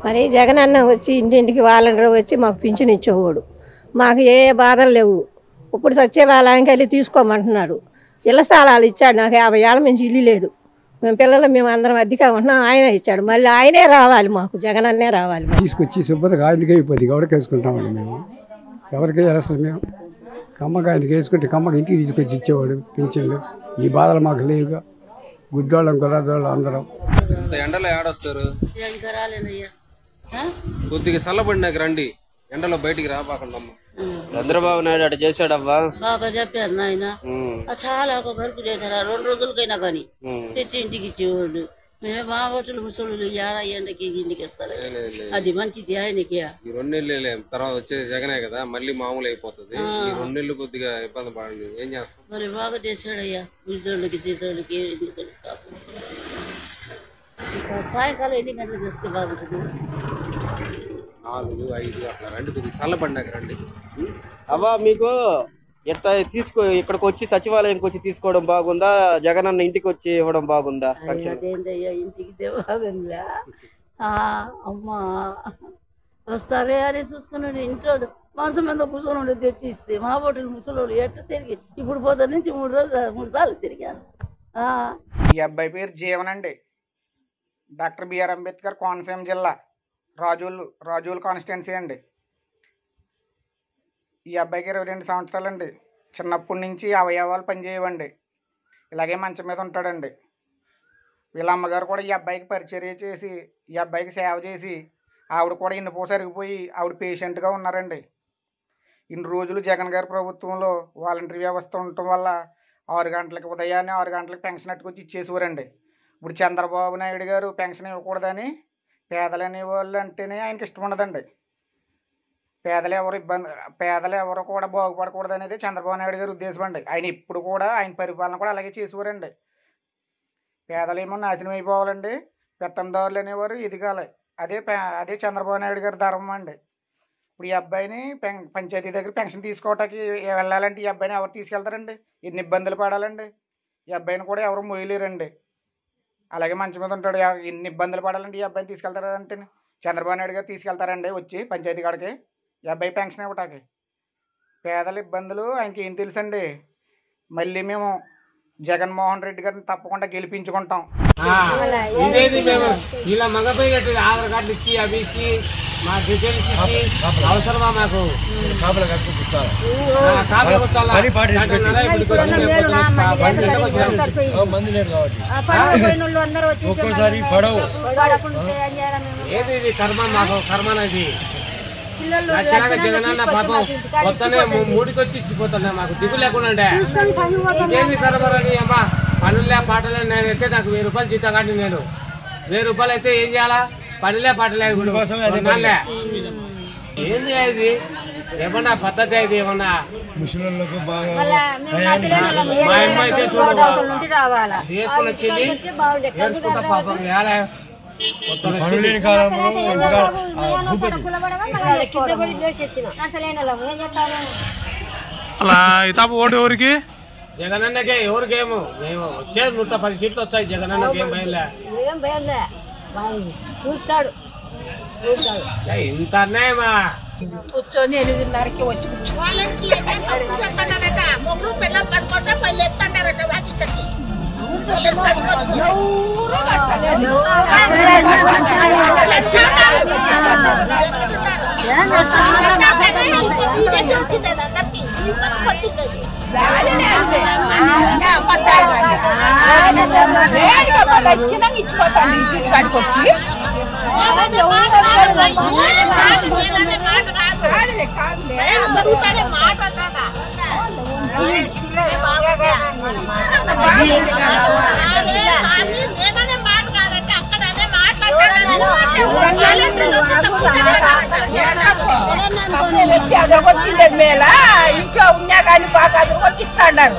మరి జగన్ అన్న వచ్చి ఇంటింటికి వాలంటీర్ వచ్చి మాకు పింఛన్ ఇచ్చేవాడు. మాకు ఏ బాధలు లేవు. ఇప్పుడు సచివాలయానికి వెళ్ళి తీసుకోమంటున్నాడు. ఇళ్ల స్థలాలు ఇచ్చాడు. నాకు 50 ఏళ్ళ నుంచి ఇల్లు లేదు. మేము అందరం అద్దెగా ఉంటున్నాం. ఆయన ఇచ్చాడు. మళ్ళీ ఆయనే రావాలి, మాకు జగన్ అన్నే రావాలి. తీసుకొచ్చి శుభ్రంగా ఆయనకి అయిపోద్ది. ఎవరికి వేసుకుంటామండి మేము, ఎవరికి వేస్తాం మేము. కమ్మగా ఆయనకి వేసుకుంటే కమ్మగా ఇంటికి తీసుకొచ్చి ఇచ్చేవాడు పింఛన్లు. ఈ బాధలు మాకు లేవుగా. గుడ్డోళ్ళం గుర్రాదోళ్ళం అందరం. ఎండలో ఏడొస్తారు, కొద్దిగా చల్లబడినాక రండి, ఎండలో బయటికి రాబాకండి. చంద్రబాబు నాయుడు అటు చేశాడవ్వా, బాగా చెప్పారు నాయన. చాలా వరకు చేశారు. 2 రోజులకైనా కానీ తెచ్చి ఇంటికి ఇచ్చేవాళ్ళు. మేము మా హోటల్ ముసలు ఎండకి ఇంటికి వస్తారు. అది మంచిది ఆయనకి. ఈ 2 నెలలే తర్వాత వచ్చే జగనే కదా, మళ్ళీ మామూలు అయిపోతుంది. ఈ 2 నెలలు కొద్దిగా ఇబ్బంది పడండి. ఏం చేస్తాం? మరి బాగా చేశాడయ్యా. ఉద్యోగులకి చేతోళ్ళకి సాయంకాలం ఎన్ని గంటలకు వస్తే బాగుంటుంది? 4, 5 అట్లా రండి, కొద్దిగా చల్లబడినాక రండి. అవ్వా మీకు ఎట్లా ఇక్కడికి వచ్చి సచివాలయంకి వచ్చి తీసుకోవడం బాగుందా, జగన్ అన్న ఇంటికి వచ్చి ఇవ్వడం బాగుందా? అదేంటయ్యా, ఇంటికి బాగుందా? అమ్మా వస్తారే అని చూసుకున్నాడు. ఇంట్లో మాంసం మీద కూర్చొని తెచ్చిస్తే మా హోటల్ ముసలోళ్ళు ఎట్లా తిరిగి ఇప్పుడు పోతా నుంచి 3 సార్లు తిరిగాను. ఈ అబ్బాయి పేరు జీవన్ అండి. డాక్టర్ బిఆర్ అంబేద్కర్ కోనసీమ జిల్లా రాజోలు కాన్స్టిట్యున్సీ అండి. ఈ అబ్బాయికి 22 సంవత్సరాలండి. చిన్నప్పటి నుంచి అవయవాలు పనిచేయవండి. ఇలాగే మంచం మీద ఉంటాడండి. వీళ్ళ అమ్మగారు కూడా ఈ అబ్బాయికి పరిచర్య చేసి, ఈ అబ్బాయికి సేవ చేసి, ఆవిడ కూడా ఇన్నిపో సరిగిపోయి ఆవిడ పేషెంట్గా ఉన్నారండి. ఇన్ని రోజులు జగన్ గారి ప్రభుత్వంలో వాలంటరీ వ్యవస్థ ఉండటం వల్ల 6 గంటలకి ఉదయాన్నే 6 గంటలకు పెన్షన్ అట్టుకొచ్చి ఇచ్చేసేవారండి. ఇప్పుడు చంద్రబాబు నాయుడు గారు పెన్షన్ ఇవ్వకూడదని పేదలు అనేవాళ్ళు అంటేనే ఆయనకి ఇష్టం ఉండదండి. పేదలు ఎవరు కూడా బాగుపడకూడదు అనేది చంద్రబాబు నాయుడు గారి ఉద్దేశం అండి. ఆయన ఇప్పుడు కూడా ఆయన పరిపాలన కూడా అలాగే చేసేవారండి. పేదలేమో నాశనం అయిపోవాలండి, పెత్తందారులు అనేవారు ఎదగాలి. అదే చంద్రబాబు నాయుడు గారి ధర్మం అండి. ఇప్పుడు ఈ అబ్బాయిని పంచాయతీ దగ్గర పెన్షన్ తీసుకోవటానికి వెళ్ళాలంటే ఈ అబ్బాయిని ఎవరు తీసుకెళ్తారండి? ఎన్ని ఇబ్బందులు పడాలండి. ఈ అబ్బాయిని కూడా ఎవరు మోయలేరండి. అలాగే మంచి మీద ఉంటాడు. ఎన్ని ఇబ్బందులు పడాలంటే ఈ అబ్బాయిని తీసుకెళ్తారంటే చంద్రబాబు నాయుడు గారు తీసుకెళ్తారండి వచ్చి పంచాయతీ కాడికి ఈ అబ్బాయి పెన్షన్ ఇవ్వటానికి. పేదల ఇబ్బందులు ఆయనకి ఏం తెలుసండి. మళ్ళీ మేము జగన్మోహన్ రెడ్డి గారిని తప్పకుండా గెలిపించుకుంటాం. ఇలా మగపై ఆధార్ కార్డు ఇచ్చి అవి ఇచ్చి మా డీటెయిల్స్ ఇచ్చి అవసరమా మాకు? ఏది ఇది కర్మ, మాకు కర్మనది. నచ్చినాక జగనన్న పాపం కొత్తనే 3కి వచ్చి ఇచ్చిపోతున్నా, మాకు దిగు లేకుండా. ఏంది కర్మరని అమ్మా, పనులే పాటలే. నేనైతే నాకు 1000 రూపాయలు జీతం కానీ నేను 1000 రూపాయలు అయితే ఏం చేయాలా? పనులే పాటలే. ఏంది ఇది? ఏమన్నా పద్ధతి అయితే ఏమన్నా? మా అమ్మ అయితే తీసుకుని వచ్చింది నేర్చుకుంటా పాపం. అలా ఇతాపు ఓటు ఎవరికి? జగనన్నకే. ఎవరికేమో మేము వచ్చేది 110 సీట్లు వచ్చాయి. జగనన్నకి ఏం భయంలే, చూస్తాడు. ఇంత అన్యాయమా? కూర్చొని 8:30కి వచ్చి మేళ ఇంట్లో ఉన్నా కానీ బాగా ఇస్తాడారు.